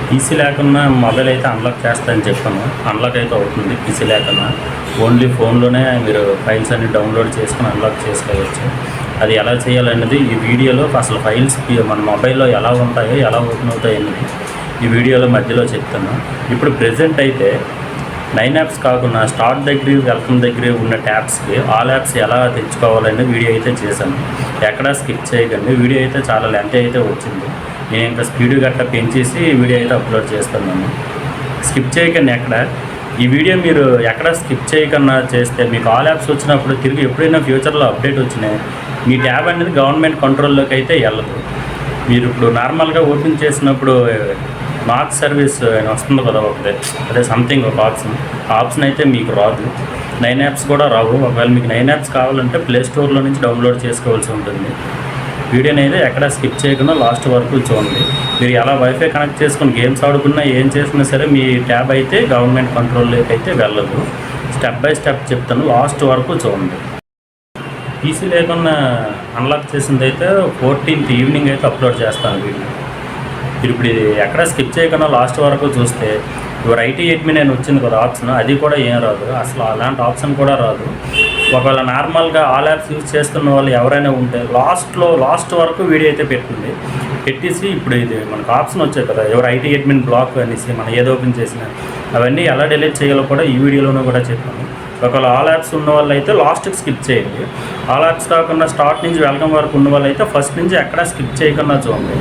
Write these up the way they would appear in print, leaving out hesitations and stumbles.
PC లేకున్నా mobile అయితే unlock చేస్తా అని చెప్పాను. అన్లాక్ అయితే అవుతుంది పీసీ లేకున్నా. ఓన్లీ ఫోన్లోనే మీరు ఫైల్స్ అన్ని డౌన్లోడ్ చేసుకుని అన్లాక్ చేసుకోవచ్చు. అది ఎలా చేయాలనేది ఈ వీడియోలో అసలు ఫైల్స్ మన మొబైల్లో ఎలా ఉంటాయో ఎలా ఓపెన్ అవుతాయి అనేది ఈ వీడియోలో మధ్యలో చెప్తాను. ఇప్పుడు ప్రెజెంట్ అయితే 9 యాప్స్ కాకుండా స్టార్ట్ దగ్గర వెల్కమ్ దగ్గర ఉన్న ట్యాబ్స్కి ఆల్ యాప్స్ ఎలా తెచ్చుకోవాలని వీడియో అయితే చేశాను. ఎక్కడా స్కిప్ చేయకండి. వీడియో అయితే చాలా లెంత్ అయితే వచ్చింది. నేను ఇంకా స్పీడ్ గట్రా పెంచేసి వీడియో అయితే అప్లోడ్ చేస్తున్నాను. స్కిప్ చేయకండి ఎక్కడ. ఈ వీడియో మీరు ఎక్కడ స్కిప్ చేయకుండా చేస్తే మీకు ఆల్ యాప్స్ వచ్చినప్పుడు తిరిగి ఎప్పుడైనా ఫ్యూచర్లో అప్డేట్ వచ్చినాయి మీ ట్యాబ్ అనేది గవర్నమెంట్ కంట్రోల్లోకి అయితే వెళ్ళదు. మీరు ఇప్పుడు నార్మల్గా ఓపెన్ చేసినప్పుడు నాట్ సర్వీస్ అని వస్తుంది కదా ఒకటే, అదే సంథింగ్ ఒక ఆప్షన్ అయితే మీకు రాదు. 9 యాప్స్ కూడా రావు. ఒకవేళ మీకు 9 యాప్స్ కావాలంటే ప్లే స్టోర్లో నుంచి డౌన్లోడ్ చేసుకోవాల్సి ఉంటుంది. వీడియోని అయితే ఎక్కడ స్కిప్ చేయకుండా లాస్ట్ వరకు చూడండి. మీరు ఎలా వైఫై కనెక్ట్ చేసుకుని గేమ్స్ ఆడుకున్నా ఏం చేసినా సరే మీ ట్యాబ్ అయితే గవర్నమెంట్ కంట్రోల్లోకి అయితే వెళ్ళదు. స్టెప్ బై స్టెప్ చెప్తాను, లాస్ట్ వరకు చూడండి. పీసీ లేకుండా అన్లాక్ చేసింది అయితే 14th ఈవినింగ్ అయితే అప్లోడ్ చేస్తాను వీడియో. మీరు ఇప్పుడు ఇది ఎక్కడ స్కిప్ చేయకుండా లాస్ట్ వరకు చూస్తే యువర్ ఐటీ అడ్మిన్ అని వచ్చింది కదా ఆప్షన్, అది కూడా ఏం రాదు. అసలు అలాంటి ఆప్షన్ కూడా రాదు. ఒకవేళ నార్మల్గా ఆల్ యాప్స్ యూజ్ చేస్తున్న వాళ్ళు ఎవరైనా ఉంటే లాస్ట్ వరకు వీడియో అయితే పెట్టేసి ఇప్పుడు ఇది మనకు ఆప్షన్ వచ్చాయి కదా ఎవరు ఐటీ అడ్మిన్ బ్లాక్ అనేసి మనం ఏదో ఓపెన్ చేసినా అవన్నీ ఎలా డిలీట్ చేయాలో కూడా ఈ వీడియోలోనూ కూడా చెప్పాను. ఒకవేళ ఆల్ యాప్స్ ఉన్న వాళ్ళు అయితే లాస్ట్కి స్కిప్ చేయండి. ఆల్ యాప్స్ కాకుండా స్టార్ట్ నుంచి వెల్కమ్ వరకు ఉన్న వాళ్ళు అయితే ఫస్ట్ నుంచి ఎక్కడా స్కిప్ చేయకుండా చూడండి.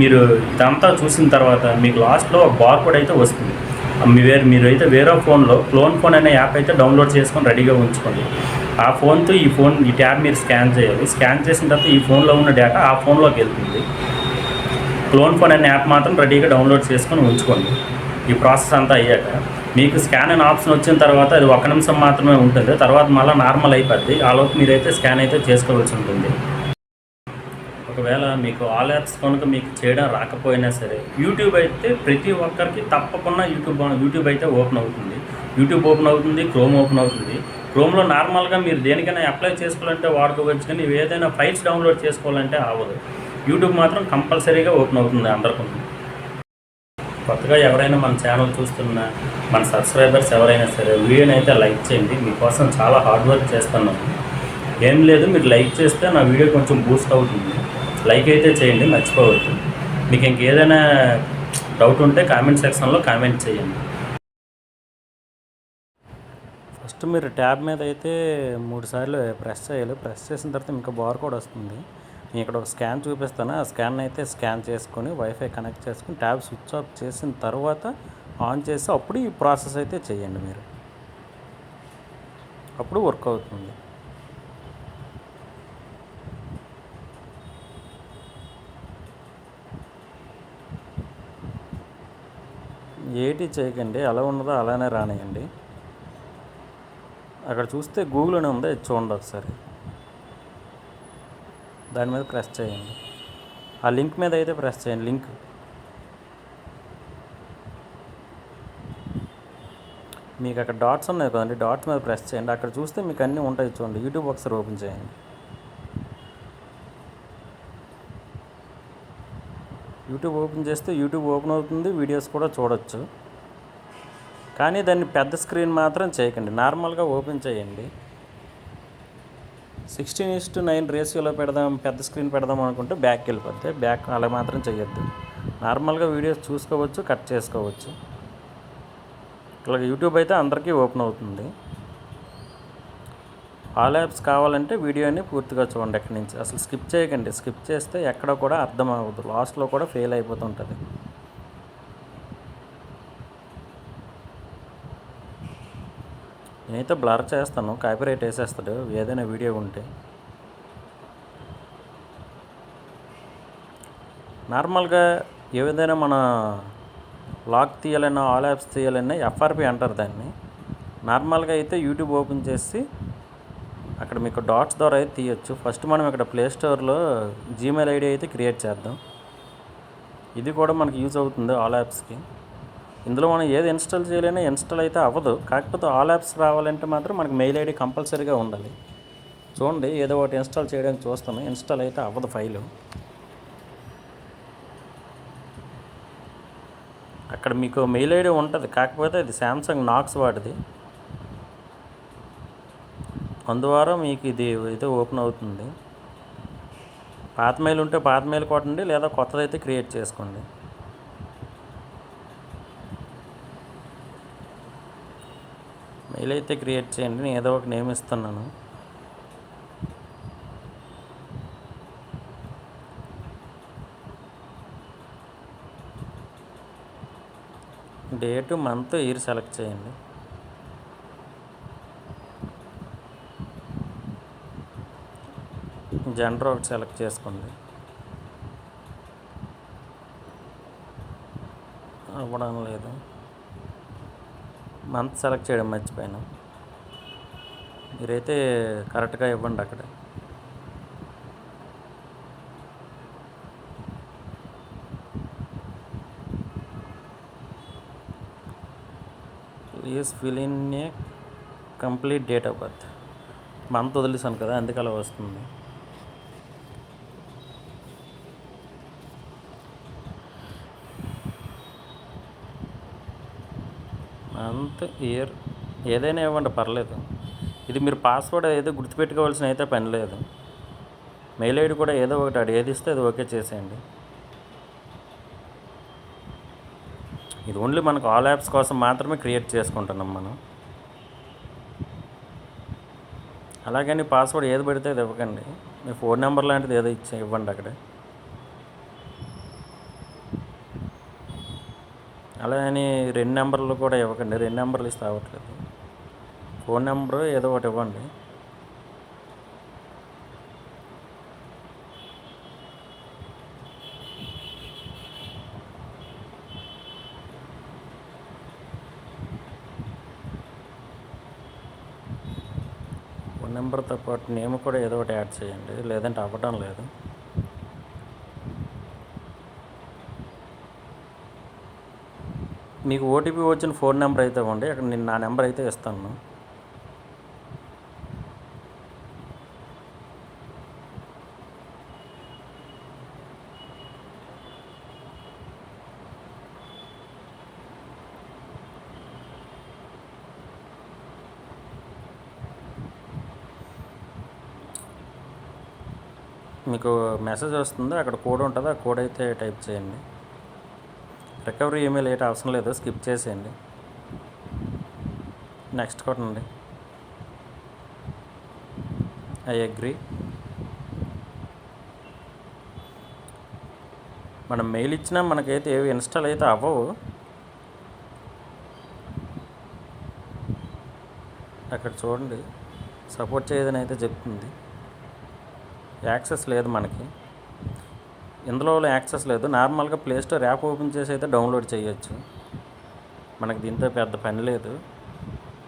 మీరు ఇదంతా చూసిన తర్వాత మీకు లాస్ట్లో ఒక బార్ కోడ్ అయితే వస్తుంది. మీరు అయితే వేరే ఫోన్లో క్లోన్ ఫోన్ అనే యాప్ అయితే డౌన్లోడ్ చేసుకొని రెడీగా ఉంచుకోండి. ఆ ఫోన్తో ఈ ట్యాబ్ మీరు స్కాన్ చేయాలి. స్కాన్ చేసిన తర్వాత ఈ ఫోన్లో ఉన్న డేటా ఆ ఫోన్లోకి వెళ్తుంది. క్లోన్ ఫోన్ అనే యాప్ మాత్రం రెడీగా డౌన్లోడ్ చేసుకొని ఉంచుకోండి. ఈ ప్రాసెస్ అంతా అయ్యాక మీకు స్కాన్ అనే ఆప్షన్ వచ్చిన తర్వాత అది 1 నిమిషం మాత్రమే ఉంటుంది. తర్వాత మళ్ళీ నార్మల్ అయిపోద్ది. ఆలోపు మీరైతే స్కాన్ అయితే చేసుకోవాల్సి ఉంటుంది. ఒకవేళ మీకు ఆల్ యాప్స్ కనుక మీకు చేయడం రాకపోయినా సరే యూట్యూబ్ అయితే ప్రతి ఒక్కరికి తప్పకుండా యూట్యూబ్ అయితే ఓపెన్ అవుతుంది. యూట్యూబ్ ఓపెన్ అవుతుంది, క్రోమ్ ఓపెన్ అవుతుంది. క్రోమ్లో నార్మల్గా మీరు దేనికైనా అప్లై చేసుకోవాలంటే వాడుకోవచ్చు, కానీ ఏదైనా ఫైల్స్ డౌన్లోడ్ చేసుకోవాలంటే అవ్వదు. యూట్యూబ్ మాత్రం కంపల్సరీగా ఓపెన్ అవుతుంది అందరికీ. కొత్తగా ఎవరైనా మన ఛానల్ చూస్తున్నా మన సబ్స్క్రైబర్స్ ఎవరైనా సరే వీడియోని అయితే లైక్ చేయండి. మీకోసం చాలా హార్డ్ వర్క్ చేస్తున్నాను. ఏం లేదు, మీరు లైక్ చేస్తే నా వీడియో కొంచెం బూస్ట్ అవుతుంది. లైక్ అయితే చేయండి, మర్చిపోవద్దు. మీకు ఇంకేదైనా డౌట్ ఉంటే కామెంట్ సెక్షన్లో కామెంట్ చేయండి. ఫస్ట్ మీరు ట్యాబ్ మీద అయితే 3 సార్లు ప్రెస్ చేయాలి. ప్రెస్ చేసిన తర్వాత ఇంకా బార్ కోడ్ వస్తుంది. నేను ఇక్కడ ఒక స్కాన్ చూపిస్తాను. ఆ స్కాన్ అయితే స్కాన్ చేసుకొని వైఫై కనెక్ట్ చేసుకొని ట్యాబ్ స్విచ్ ఆఫ్ చేసిన తర్వాత ఆన్ చేసి అప్పుడు ఈ ప్రాసెస్ అయితే చేయండి. మీరు అప్పుడు వర్క్ అవుతుంది. ఏటి చేయకండి, ఎలా ఉన్నదో అలానే రానియండి. అక్కడ చూస్తే గూగుల్ అని ఉంది, చూడండి ఒకసారి. దాని మీద ప్రెస్ చేయండి. ఆ లింక్ మీద అయితే ప్రెస్ చేయండి. లింక్ మీకు అక్కడ డాట్స్ ఉన్నాయి కదండి, డాట్స్ మీద ప్రెస్ చేయండి. అక్కడ చూస్తే మీకు అన్నీ ఉంటాయి చూడండి. యూట్యూబ్ ఒకసారి ఓపెన్ చేయండి. యూట్యూబ్ ఓపెన్ చేస్తే యూట్యూబ్ ఓపెన్ అవుతుంది, వీడియోస్ కూడా చూడొచ్చు. కానీ దాన్ని పెద్ద స్క్రీన్ మాత్రం చేయకండి, నార్మల్గా ఓపెన్ చేయండి. 16:9 రేషియోలో పెద్ద స్క్రీన్ పెడదాం అనుకుంటే బ్యాక్కి వెళ్ళిపోతే బ్యాక్ అలా మాత్రం చేయొద్దు. నార్మల్గా వీడియోస్ చూసుకోవచ్చు, కట్ చేసుకోవచ్చు. ఇట్లా యూట్యూబ్ అయితే అందరికీ ఓపెన్ అవుతుంది. ఆల్ యాప్స్ కావాలంటే వీడియోని పూర్తిగా చూడండి. ఎక్కడి నుంచి అసలు స్కిప్ చేయకండి. స్కిప్ చేస్తే ఎక్కడ కూడా అర్థం అవ్వదు, లాస్ట్లో కూడా ఫెయిల్ అయిపోతుంటుంది. నేనైతే బ్లర్ చేస్తాను, కాపీరైట్ వేసేస్తాడు ఏదైనా వీడియో ఉంటే. నార్మల్గా ఏదైనా మన లాక్ తీయాలన్నా ఆల్ యాప్స్ తీయాలన్నా ఎఫ్ఆర్పి అంటారు దాన్ని. నార్మల్గా అయితే యూట్యూబ్ ఓపెన్ చేసి అక్కడ మీకు డాట్స్ ద్వారా అయితే తీయచ్చు. ఫస్ట్ మనం ఇక్కడ ప్లే స్టోర్లో జీమెయిల్ ఐడి అయితే క్రియేట్ చేద్దాం. ఇది కూడా మనకి యూజ్ అవుతుంది ఆల్ యాప్స్కి. ఇందులో మనం ఏది ఇన్స్టాల్ చేయాలన్నా ఇన్స్టాల్ అయితే అవ్వదు. కాకపోతే ఆల్ యాప్స్ రావాలంటే మాత్రం మనకి మెయిల్ ఐడి కంపల్సరీగా ఉండాలి. చూడండి, ఏదో ఒకటి ఇన్స్టాల్ చేయడానికి చూస్తాను, ఇన్స్టాల్ అయితే అవ్వదు ఫైలు. అక్కడ మీకు మెయిల్ ఐడి ఉంటుంది, కాకపోతే అది శాంసంగ్ నాక్స్ వాటిది. అందువల్ల మీకు ఇది అయితే ఓపెన్ అవుతుంది. పాత మెయిల్ ఉంటే పాత మెయిల్ కొట్టండి, లేదా కొత్తదైతే క్రియేట్ చేసుకోండి. మెయిల్ అయితే క్రియేట్ చేయండి. నేను ఏదో ఒక నేమ్ ఇస్తున్నాను. డేటు, మంత్, ఇయర్ సెలెక్ట్ చేయండి. జెండర్ ఒకటి సెలెక్ట్ చేసుకోండి. అవ్వడం లేదు. మంత్ సెలెక్ట్ చేయడం మర్చిపోయాను. మీరైతే కరెక్ట్గా ఇవ్వండి అక్కడ. Please fill in a complete date of birth. Month వదిలేసాను కదా, అందుకే అలా వస్తుంది. మంత్, ఇయర్ ఏదైనా ఇవ్వండి, పర్లేదు. ఇది మీరు పాస్వర్డ్ ఏదో గుర్తుపెట్టుకోవాల్సిన అయితే పని లేదు. మెయిల్ ఐడి కూడా ఏదో ఒకటి అది ఏది ఇస్తే అది ఓకే చేసేయండి. ఇది ఓన్లీ మనకు ఆల్ యాప్స్ కోసం మాత్రమే క్రియేట్ చేసుకుంటున్నాం మనం. అలాగని పాస్వర్డ్ ఏది పెడితే అది ఇవ్వకండి. మీ ఫోన్ నెంబర్ లాంటిది ఏదో ఇవ్వండి అక్కడ. అలా అని 2 నెంబర్లు కూడా ఇవ్వకండి. 2 నెంబర్లు ఇస్తే అవ్వట్లేదు. ఫోన్ నెంబరు ఏదో ఒకటి ఇవ్వండి. ఫోన్ నెంబర్తో పాటు నేమ్ కూడా ఏదో ఒకటి యాడ్ చేయండి, లేదంటే అవ్వడం లేదు. మీకు ఓటీపీ వచ్చిన ఫోన్ నెంబర్ అయితే ఇవ్వండి. అక్కడ నేను నా నెంబర్ అయితే ఇస్తాను. మీకు మెసేజ్ వస్తుంది, అక్కడ కోడ్ ఉంటుంది, ఆ కోడ్ అయితే టైప్ చేయండి. రికవరీ ఈమెయిల్ అయితే అవసరం లేదు, స్కిప్ చేసేయండి. నెక్స్ట్ కొట్టండి. I agree. మనం మెయిల్ ఇచ్చినా మనకైతే ఏవి ఇన్స్టాల్ అయితే అవ్వవు. అక్కడ చూడండి, సపోర్ట్ చేయదని అయితే చెప్తుంది. యాక్సెస్ లేదు మనకి, ఇందులో యాక్సెస్ లేదు. నార్మల్గా ప్లేస్టోర్ యాప్ ఓపెన్ చేసి అయితే డౌన్లోడ్ చేయొచ్చు. మనకి దీంతో పెద్ద పని లేదు.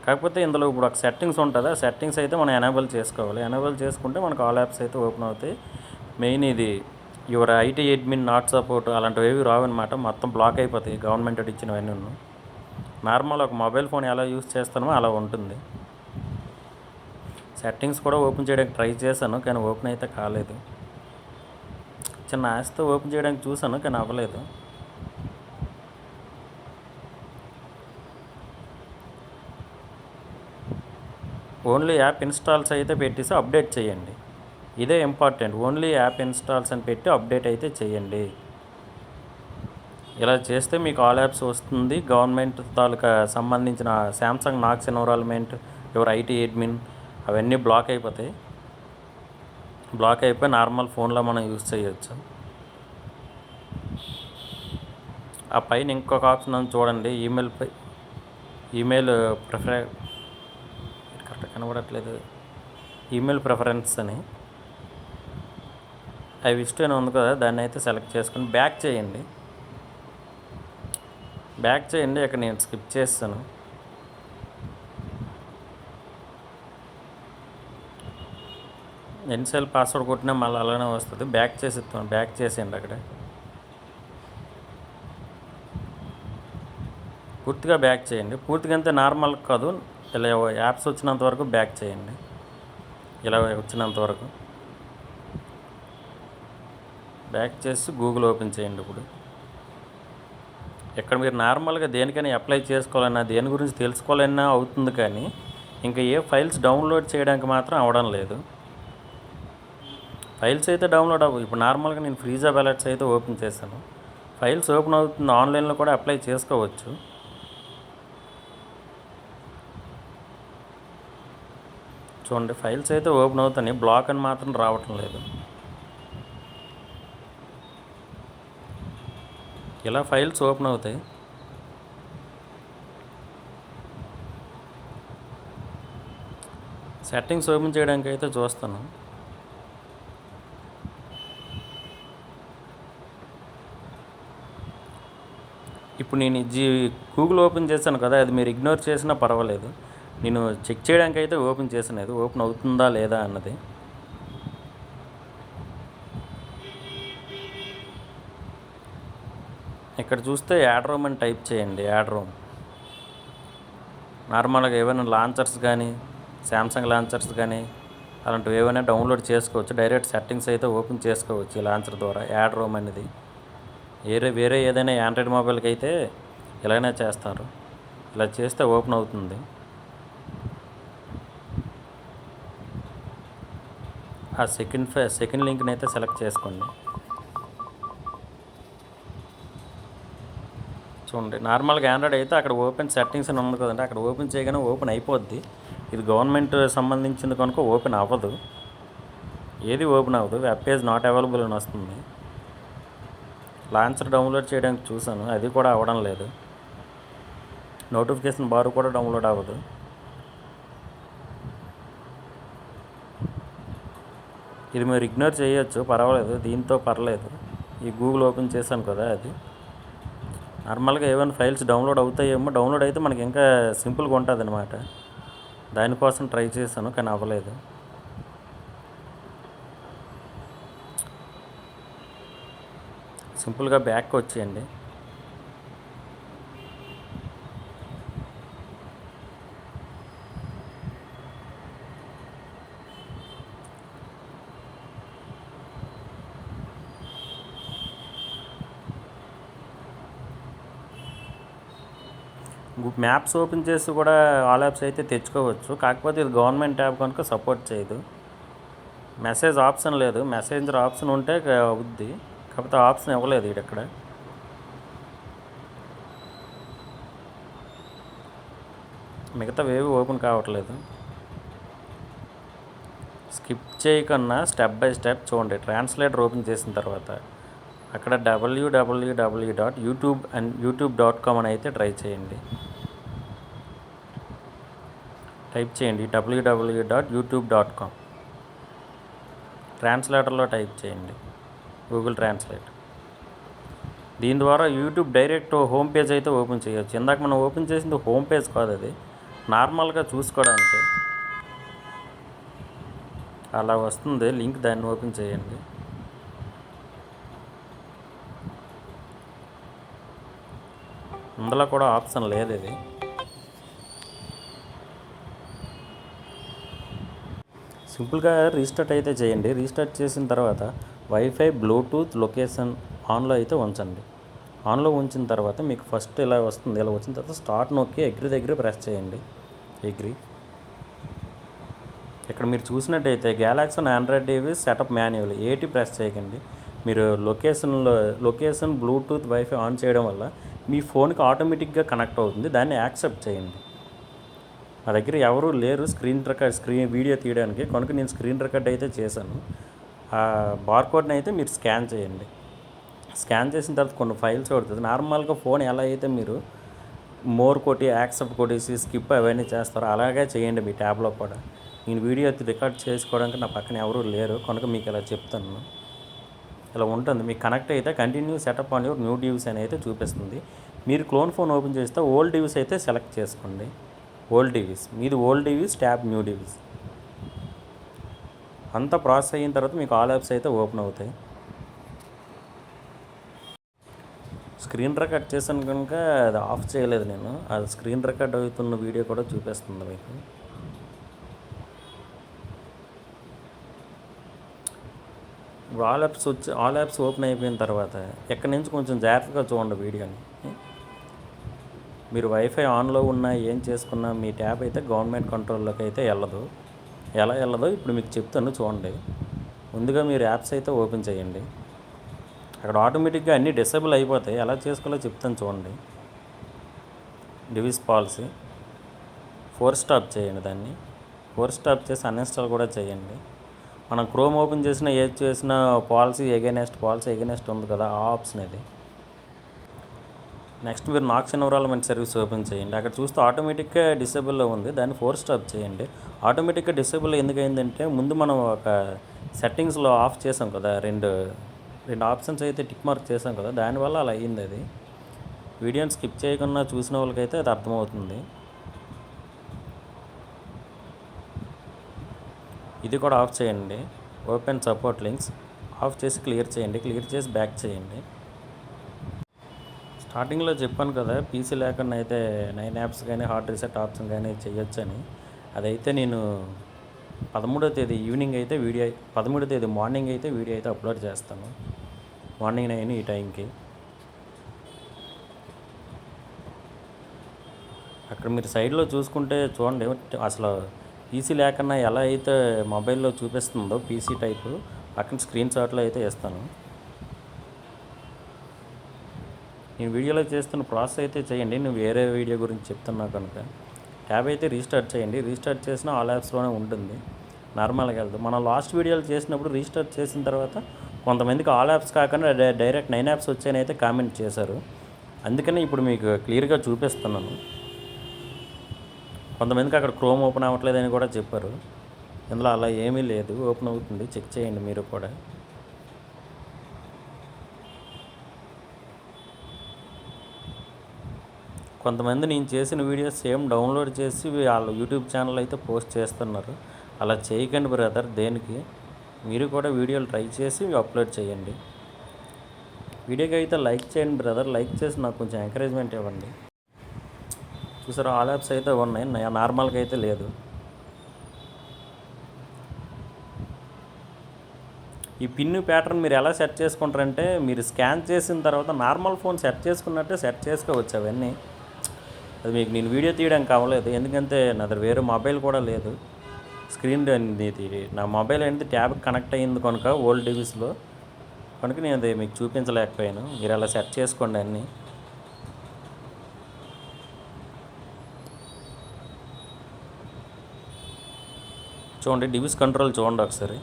కాకపోతే ఇందులో ఇప్పుడు ఒక సెట్టింగ్స్ ఉంటుంది, ఆ సెట్టింగ్స్ అయితే మనం ఎనేబుల్ చేసుకోవాలి. ఎనేబుల్ చేసుకుంటే మనకు ఆల్ యాప్స్ అయితే ఓపెన్ అవుతాయి. మెయిన్ ఇది your IT admin not support అలాంటివి ఏవి రావన్నమాట. మొత్తం బ్లాక్ అయిపోతాయి గవర్నమెంట్ ఇచ్చినవన్నీ. నార్మల్ ఒక మొబైల్ ఫోన్ ఎలా యూస్ చేస్తానో అలా ఉంటుంది. సెట్టింగ్స్ కూడా ఓపెన్ చేయడానికి ట్రై చేశాను, కానీ ఓపెన్ అయితే కాలేదు. చిన్న ఆశతో ఓపెన్ చేయడానికి చూశాను, కానీ అవ్వలేదు. ఓన్లీ యాప్ ఇన్స్టాల్స్ అయితే పెట్టేసి అప్డేట్ చేయండి. ఇదే ఇంపార్టెంట్. ఓన్లీ యాప్ ఇన్స్టాల్స్ అని పెట్టి అప్డేట్ అయితే చేయండి. ఇలా చేస్తే మీకు ఆల్ యాప్స్ వస్తుంది. గవర్నమెంట్ తాలూకా సంబంధించిన Samsung Knox environment, your IT admin అవన్నీ బ్లాక్ అయిపోతాయి. బ్లాక్ అయిపోయి నార్మల్ ఫోన్లో మనం యూజ్ చేయొచ్చు. ఆ పైన ఇంకొక ఆప్షన్ అని చూడండి, ఈమెయిల్ కరెక్ట్ కనబడట్లేదు, ఈమెయిల్ ప్రిఫరెన్స్ అని. అవి ఇష్టం ఉంది కదా, దాన్ని అయితే సెలెక్ట్ చేసుకుని బ్యాక్ చేయండి. ఇక్కడ నేను స్కిప్ చేస్తాను. ఎన్నిసార్లు పాస్వర్డ్ కొట్టినా మళ్ళీ అలానే వస్తుంది. బ్యాక్ చేసేయండి. అక్కడ పూర్తిగా బ్యాక్ చేయండి. పూర్తిగా అంతే, నార్మల్ కాదు, ఇలా యాప్స్ వచ్చినంత వరకు బ్యాక్ చేయండి. ఇలా వచ్చినంత వరకు బ్యాక్ చేసి గూగుల్ ఓపెన్ చేయండి. ఇప్పుడు ఇక్కడ మీరు నార్మల్గా దేనికైనా అప్లై చేసుకోవాలన్నా దేని గురించి తెలుసుకోవాలన్నా అవుతుంది, కానీ ఇంకా ఏ ఫైల్స్ డౌన్లోడ్ చేయడానికి మాత్రం అవడం లేదు. ఫైల్స్ అయితే డౌన్లోడ్ అవ్వవు. ఇప్పుడు నార్మల్గా నేను ఫ్రీజా బ్యాలెట్స్ అయితే ఓపెన్ చేశాను, ఫైల్స్ ఓపెన్ అవుతుంది. ఆన్లైన్లో కూడా అప్లై చేసుకోవచ్చు. చూడండి, ఫైల్స్ అయితే ఓపెన్ అవుతాయి, బ్లాక్ అని మాత్రం రావటం లేదు. ఇలా ఫైల్స్ ఓపెన్ అవుతాయి. సెట్టింగ్స్ ఓపెన్ చేయడానికి అయితే చూస్తాను. ఇప్పుడు నేను గూగుల్ ఓపెన్ చేశాను కదా, అది మీరు ఇగ్నోర్ చేసినా పర్వాలేదు. నేను చెక్ చేయడానికి అయితే ఓపెన్ చేశాను, అది ఓపెన్ అవుతుందా లేదా అన్నది. ఇక్కడ చూస్తే యాడ్ రూమ్ అని టైప్ చేయండి. యాడ్ రూమ్ నార్మల్గా ఏవైనా లాంచర్స్ కానీ, శాంసంగ్ లాంచర్స్ కానీ అలాంటివి ఏవైనా డౌన్లోడ్ చేసుకోవచ్చు. డైరెక్ట్ సెట్టింగ్స్ అయితే ఓపెన్ చేసుకోవచ్చు ఈ లాంచర్ ద్వారా. యాడ్ రూమ్ అనేది వేరే ఏదైనా ఆండ్రాయిడ్ మొబైల్కి అయితే ఇలానే చేస్తారు. ఇలా చేస్తే ఓపెన్ అవుతుంది. ఆ సెకండ్ లింక్ని అయితే సెలెక్ట్ చేసుకోండి. చూడండి, నార్మల్గా ఆండ్రాయిడ్ అయితే అక్కడ ఓపెన్ సెట్టింగ్స్ అని ఉంది కదండి, అక్కడ ఓపెన్ చేయగానే ఓపెన్ అయిపోద్ది. ఇది గవర్నమెంట్ సంబంధించింది కనుక ఓపెన్ అవ్వదు, ఏది ఓపెన్ అవ్వదు. వెబ్ పేజ్ నాట్ అవైలబుల్ అని వస్తుంది. లాంచర్ డౌన్లోడ్ చేయడానికి చూసాను, అది కూడా అవ్వడం లేదు. నోటిఫికేషన్ బార్ కూడా డౌన్లోడ్ అవ్వదు. ఇది మీరు ఇగ్నోర్ చేయొచ్చు, పర్వాలేదు, దీంతో పర్లేదు. ఈ గూగుల్ ఓపెన్ చేశాను కదా, అది నార్మల్గా ఏమైనా ఫైల్స్ డౌన్లోడ్ అవుతాయేమో. డౌన్లోడ్ అయితే మనకి ఇంకా సింపుల్గా ఉంటుంది అనమాట. దానికోసం ట్రై చేశాను, కానీ అవ్వలేదు. సింపుల్గా బ్యాక్ వచ్చేయండి. మ్యాప్స్ ఓపెన్ చేసి కూడా ఆల్ యాప్స్ అయితే తెచ్చుకోవచ్చు. కాకపోతే ఇది గవర్నమెంట్ యాప్ కనుక సపోర్ట్ చేయదు. మెసేజ్ ఆప్షన్ లేదు, మెసేంజర్ ఆప్షన్ ఉంటే అవుద్ది, కాకపోతే ఆప్షన్ ఇవ్వలేదు ఇక్కడ. మిగతావి ఏవి ఓపెన్ కావట్లేదు. స్కిప్ చేయకుండా స్టెప్ బై స్టెప్ చూడండి. ట్రాన్స్లేటర్ ఓపెన్ చేసిన తర్వాత అక్కడ www.youtube.com అని అయితే టైప్ చేయండి. www.youtube.com ట్రాన్స్లేటర్లో టైప్ చేయండి, గూగుల్ ట్రాన్స్లేట్. దీని ద్వారా యూట్యూబ్ డైరెక్ట్ హోమ్ పేజ్ అయితే ఓపెన్ చేయొచ్చు. ఇందాక మనం ఓపెన్ చేసింది హోమ్ పేజ్ కాదు, అది నార్మల్గా చూసుకోవడానికి అలా వస్తుంది లింక్, దాన్ని ఓపెన్ చేయండి. అందులో కూడా ఆప్షన్ లేదు. ఇది సింపుల్గా రీస్టార్ట్ అయితే చేయండి. రీస్టార్ట్ చేసిన తర్వాత వైఫై, బ్లూటూత్, లొకేషన్ ఆన్లో అయితే ఉంచండి. ఆన్లో ఉంచిన తర్వాత మీకు ఫస్ట్ ఇలా వస్తుంది. ఇలా వచ్చిన తర్వాత స్టార్ట్ నొక్కి అగ్రి దగ్గర ప్రెస్ చేయండి. అగ్రి. ఇక్కడ మీరు చూసినట్టయితే Galaxy Android TV setup manual ఏటి ప్రెస్ చేయకండి. మీరు లొకేషన్, బ్లూటూత్, వైఫై ఆన్ చేయడం వల్ల మీ ఫోన్కి ఆటోమేటిక్గా కనెక్ట్ అవుతుంది. దాన్ని యాక్సెప్ట్ చేయండి. మా దగ్గర ఎవరూ లేరు స్క్రీన్ వీడియో తీయడానికి, కనుక నేను స్క్రీన్ రికార్డ్ అయితే చేశాను. ఆ బార్కోడ్ని అయితే మీరు స్కాన్ చేయండి. స్కాన్ చేసిన తర్వాత కొన్ని ఫైల్స్ పడుతుంది. నార్మల్గా ఫోన్ ఎలా అయితే మీరు మోర్ కొట్టి యాక్సెప్ట్ కొట్టేసి స్కిప్ అవన్నీ చేస్తారో అలాగే చేయండి మీ ట్యాబ్లో కూడా. నేను వీడియో రికార్డ్ చేసుకోవడానికి నా పక్కన ఎవరూ లేరు, కనుక మీకు ఇలా చెప్తాను. ఇలా ఉంటుంది. మీకు కనెక్ట్ అయితే continue setup on your new device అని అయితే చూపిస్తుంది. మీరు క్లోన్ ఫోన్ ఓపెన్ చేస్తే ఓల్డ్ డివైస్ అయితే సెలెక్ట్ చేసుకోండి. ఓల్డ్ డివైస్ మీది, old device tab new device అంతా ప్రాసెస్ అయిన తర్వాత మీకు ఆల్ యాప్స్ అయితే ఓపెన్ అవుతాయి. స్క్రీన్ రికార్డ్ చేశాను కనుక అది ఆఫ్ చేయలేదు నేను. అది స్క్రీన్ రికార్డ్ అవుతున్న వీడియో కూడా చూపిస్తుంది మీకు. ఆల్ యాప్స్ ఓపెన్ అయిపోయిన తర్వాత ఎక్కడి నుంచి కొంచెం జాగ్రత్తగా చూడండి వీడియోని. మీరు వైఫై ఆన్లో ఉన్నా ఏం చేసుకున్నా మీ ట్యాబ్ అయితే గవర్నమెంట్ కంట్రోల్లోకి అయితే వెళ్ళదు. ఎలా వెళ్ళదో ఇప్పుడు మీకు చెప్తాను చూడండి. ముందుగా మీరు యాప్స్ అయితే ఓపెన్ చేయండి. అక్కడ ఆటోమేటిక్గా అన్నీ డిసేబుల్ అయిపోతాయి. ఎలా చేసుకోవాలో చెప్తాను చూడండి. డివైస్ పాలసీ ఫోర్ స్టాప్ చేయండి. దాన్ని ఫోర్ స్టాప్ చేసి అన్ఇన్స్టాల్ కూడా చేయండి. మనం క్రోమ్ ఓపెన్ చేసినా ఏది చేసినా పాలసీ ఎగైనెస్ట్ ఉంది కదా, ఆ ఆప్షన్ ఇది. నెక్స్ట్ మీరు నాక్స్ ఎన్విరాన్మెంట్ సర్వీస్ ఓపెన్ చేయండి. అక్కడ చూస్తే ఆటోమేటిక్గా డిసేబుల్లో ఉంది. దాన్ని ఫోర్ స్టాప్ చేయండి. ఆటోమేటిక్గా డిసేబుల్ ఎందుకు అయిందంటే ముందు మనం ఒక సెట్టింగ్స్లో ఆఫ్ చేసాం కదా, రెండు ఆప్షన్స్ అయితే టిక్ మార్క్ చేసాం కదా, దానివల్ల అలా అయ్యింది. అది వీడియోని స్కిప్ చేయకుండా చూసిన వాళ్ళకైతే అది అర్థమవుతుంది. ఇది కూడా ఆఫ్ చేయండి. ఓపెన్ సపోర్ట్ లింక్స్ ఆఫ్ చేసి క్లియర్ చేయండి. క్లియర్ చేసి బ్యాక్ చేయండి. స్టార్టింగ్లో చెప్పాను కదా, పీసీ లేకుండా అయితే 9 యాప్స్ కానీ హార్డ్ రీసెట్ ఆప్షన్ కానీ చేయొచ్చని. అదైతే నేను 13వ తేదీ ఈవినింగ్ అయితే 13వ తేదీ మార్నింగ్ అయితే వీడియో అయితే అప్లోడ్ చేస్తాను. మార్నింగ్ 9 ఈ టైంకి. అక్కడ మీరు సైడ్లో చూసుకుంటే చూడండి, అసలు పీసీ లేకుండా ఎలా అయితే మొబైల్లో చూపిస్తుందో పీసీ టైపు అక్కడ స్క్రీన్ షాట్లో అయితే వేస్తాను. నేను వీడియోలో చేస్తున్న ప్రాసెస్ అయితే చేయండి. నేను వేరే వీడియో గురించి చెప్తున్నా కనుక ట్యాబ్ అయితే రీస్టార్ట్ చేయండి. రీస్టార్ట్ చేసినా ఆల్ యాప్స్లోనే ఉంటుంది, నార్మల్గా వెళ్తుంది. మనం లాస్ట్ వీడియోలు చేసినప్పుడు రీస్టార్ట్ చేసిన తర్వాత కొంతమందికి ఆల్ యాప్స్ కాకుండా డైరెక్ట్ 9 యాప్స్ వచ్చాయని అయితే కామెంట్ చేశారు. అందుకని ఇప్పుడు మీకు క్లియర్గా చూపిస్తున్నాను. కొంతమందికి అక్కడ క్రోమ్ ఓపెన్ అవ్వట్లేదని కూడా చెప్పారు. ఇందులో అలా ఏమీ లేదు, ఓపెన్ అవుతుంది. చెక్ చేయండి మీరు కూడా. కొంతమంది నేను చేసిన వీడియోస్ సేమ్ డౌన్లోడ్ చేసి వాళ్ళ యూట్యూబ్ ఛానల్ అయితే పోస్ట్ చేస్తున్నారు. అలా చేయకండి బ్రదర్. దేనికి మీరు కూడా వీడియోలు ట్రై చేసి అప్లోడ్ చేయండి. వీడియోకి అయితే లైక్ చేయండి బ్రదర్. లైక్ చేసి నాకు కొంచెం ఎంకరేజ్మెంట్ ఇవ్వండి. చూసారా, ఆల్ యాప్స్ అయితే ఉన్నాయి, నార్మల్గా అయితే లేదు. ఈ పిన్ ప్యాటర్న్ మీరు ఎలా సెట్ చేసుకుంటారంటే మీరు స్కాన్ చేసిన తర్వాత నార్మల్ ఫోన్ సెట్ చేసుకున్నట్టే సెట్ చేసుకోవచ్చు అవన్నీ. అది మీకు నేను వీడియో తీయడానికి అవ్వలేదు, ఎందుకంటే నా దగ్గర వేరే మొబైల్ కూడా లేదు. స్క్రీన్ నా మొబైల్ అనేది ట్యాబ్కి కనెక్ట్ అయ్యింది కనుక ఓల్డ్ డివైస్లో కనుక నేను అది మీకు చూపించలేకపోయాను. మీరు అలా సెట్ చేసుకోండి అన్నీ. చూడండి, డివైస్ కంట్రోల్ చూడండి ఒకసారి.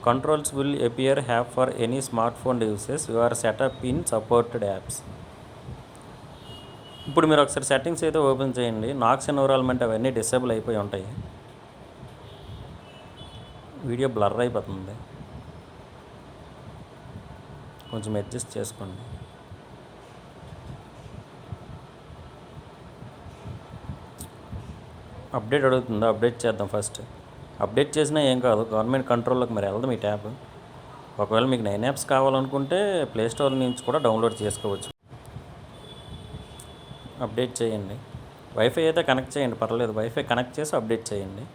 Controls will appear have for any smart phone devices you are setup in supported apps. ఇప్పుడు మీరు ఒకసారి సెట్టింగ్స్ అయితే ఓపెన్ చేయండి. నాక్స్ ఎన్విరాన్మెంట్ అవన్నీ డిసేబుల్ అయిపోయి ఉంటాయి. వీడియో బ్లర్ అయిపోతుంది, కొంచెం అడ్జస్ట్ చేసుకోండి. అప్డేట్ అడుగుతుందా, అప్డేట్ చేద్దాం ఫస్ట్. అప్డేట్ చేసినా ఏం కాదు, గవర్నమెంట్ కంట్రోల్లోకి మరి వెళ్దాం ఈ ట్యాబ్. ఒకవేళ మీకు 9 యాప్స్ కావాలనుకుంటే ప్లేస్టోర్ నుంచి కూడా డౌన్లోడ్ చేసుకోవచ్చు. అప్డేట్ చేయండి. వైఫై అయితే కనెక్ట్ చేయండి, పర్లేదు. వైఫై కనెక్ట్ చేసి అప్డేట్ చేయండి.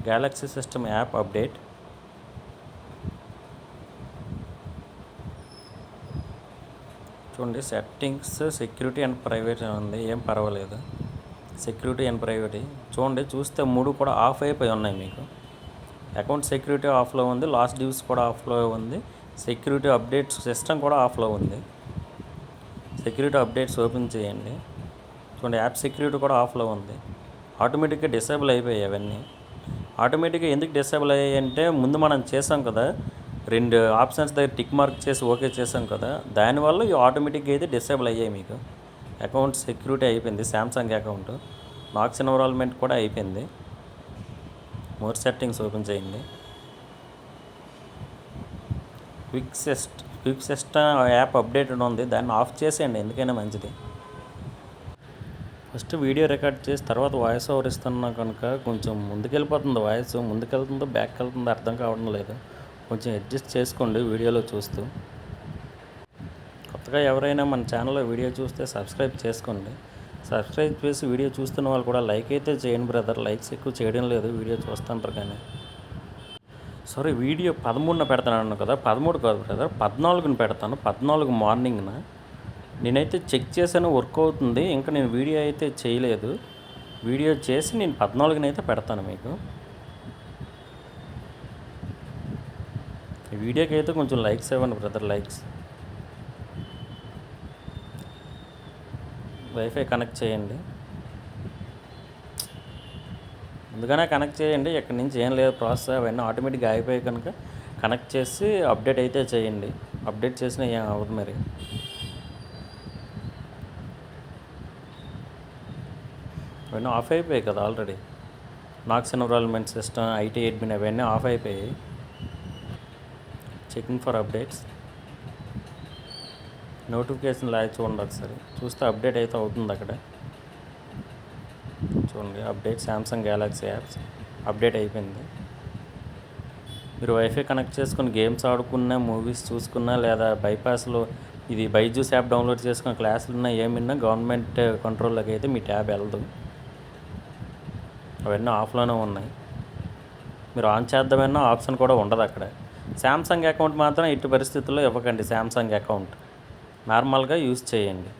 Galaxy system app update. చూడండి, సెట్టింగ్స్ సెక్యూరిటీ అండ్ ప్రైవేట్ ఉంది, ఏం పర్వాలేదు. సెక్యూరిటీ అండ్ ప్రైవేటీ చూడండి, చూస్తే 3 కూడా ఆఫ్ అయిపోయి ఉన్నాయి మీకు. అకౌంట్ సెక్యూరిటీ ఆఫ్లో ఉంది, లాస్ట్ డ్యూస్ కూడా ఆఫ్లో ఉంది, సెక్యూరిటీ అప్డేట్స్ సిస్టమ్ కూడా ఆఫ్లో ఉంది. సెక్యూరిటీ అప్డేట్స్ ఓపెన్ చేయండి. చూడండి, యాప్ సెక్యూరిటీ కూడా ఆఫ్లో ఉంది. ఆటోమేటిక్గా డిసేబుల్ అయిపోయాయి అవన్నీ. ఆటోమేటిక్గా ఎందుకు డిసేబుల్ అయ్యాయి అంటే ముందు మనం చేసాం కదా, 2 ఆప్షన్స్ దగ్గర టిక్ మార్క్ చేసి ఓకే చేసాం కదా, దానివల్ల ఇవి ఆటోమేటిక్గా అయితే డిసేబుల్ అయ్యాయి మీకు. అకౌంట్ సెక్యూరిటీ అయిపోయింది, శాంసంగ్ అకౌంట్. నాక్స్ ఎన్విరాన్మెంట్ కూడా అయిపోయింది. మోర్ సెట్టింగ్స్ ఓపెన్ చేయండి. క్విక్ సిస్టమ్ యాప్ అప్డేటెడ్ ఉంది, దాన్ని ఆఫ్ చేసేయండి, ఎందుకైనా మంచిది. ఫస్ట్ వీడియో రికార్డ్ చేసి తర్వాత వాయిస్ ఓవర్ ఇస్తున్నా కనుక కొంచెం ముందుకెళ్ళిపోతుంది వాయిస్. ముందుకెళ్తుందో బ్యాక్ వెళ్తుందో అర్థం కావడం లేదు. కొంచెం అడ్జస్ట్ చేసుకోండి వీడియోలో చూస్తూ. కొత్తగా ఎవరైనా మన ఛానల్లో వీడియో చూస్తే సబ్స్క్రైబ్ చేసుకోండి. సబ్స్క్రైబ్ చేసి వీడియో చూస్తున్న వాళ్ళు కూడా లైక్ అయితే చేయండి బ్రదర్. లైక్స్ ఎక్కువ చేయడం లేదు, వీడియో చూస్తుంటారు కానీ. సారీ, వీడియో 13న పెడతాను కదా, 13 కాదు బ్రదర్, 14న పెడతాను. 14 మార్నింగ్న నేనైతే చెక్ చేశాను, వర్క్ అవుతుంది. ఇంకా నేను వీడియో అయితే చేయలేదు. వీడియో చేసి నేను 14నైతే పెడతాను మీకు. ఈ వీడియోకి అయితే కొంచెం లైక్స్ ఇవ్వండి బ్రదర్, లైక్స్. వైఫై కనెక్ట్ చేయండి, ముందుగానే కనెక్ట్ చేయండి. ఎక్కడి నుంచి ఏం లేదు ప్రాసెస్, అవన్నీ ఆటోమేటిక్గా అయిపోయి కనుక కనెక్ట్ చేసి అప్డేట్ అయితే చేయండి. అప్డేట్ చేసినా ఏం అవ్వదు మరి. అవన్నీ ఆఫ్ అయిపోయాయి కదా already. Knox environment system, IT admin అవన్నీ ఆఫ్ అయిపోయాయి. చెకింగ్ ఫర్ అప్డేట్స్, నోటిఫికేషన్ లాగా చూడండి ఒకసారి. చూస్తే అప్డేట్ అయితే అవుతుంది అక్కడ చూడండి. Update Samsung Galaxy apps update అయిపోయింది. మీరు వైఫై కనెక్ట్ చేసుకుని గేమ్స్ ఆడుకున్నా, మూవీస్ చూసుకున్నా, లేదా బైపాస్లో ఇది బైజూస్ యాప్ డౌన్లోడ్ చేసుకున్న క్లాసులు ఉన్నా, ఏమిన్నా గవర్నమెంట్ కంట్రోల్లోకి అయితే మీ ట్యాబ్ వెళ్ళదు. అవన్నీ ఆఫ్లోనే ఉన్నాయి. మీరు ఆన్ చేద్దామన్నా ఆప్షన్ కూడా ఉండదు అక్కడ. శాంసంగ్ అకౌంట్ మాత్రం ఎట్టి పరిస్థితుల్లో ఇవ్వకండి. శాంసంగ్ అకౌంట్ నార్మల్గా యూజ్ చేయండి.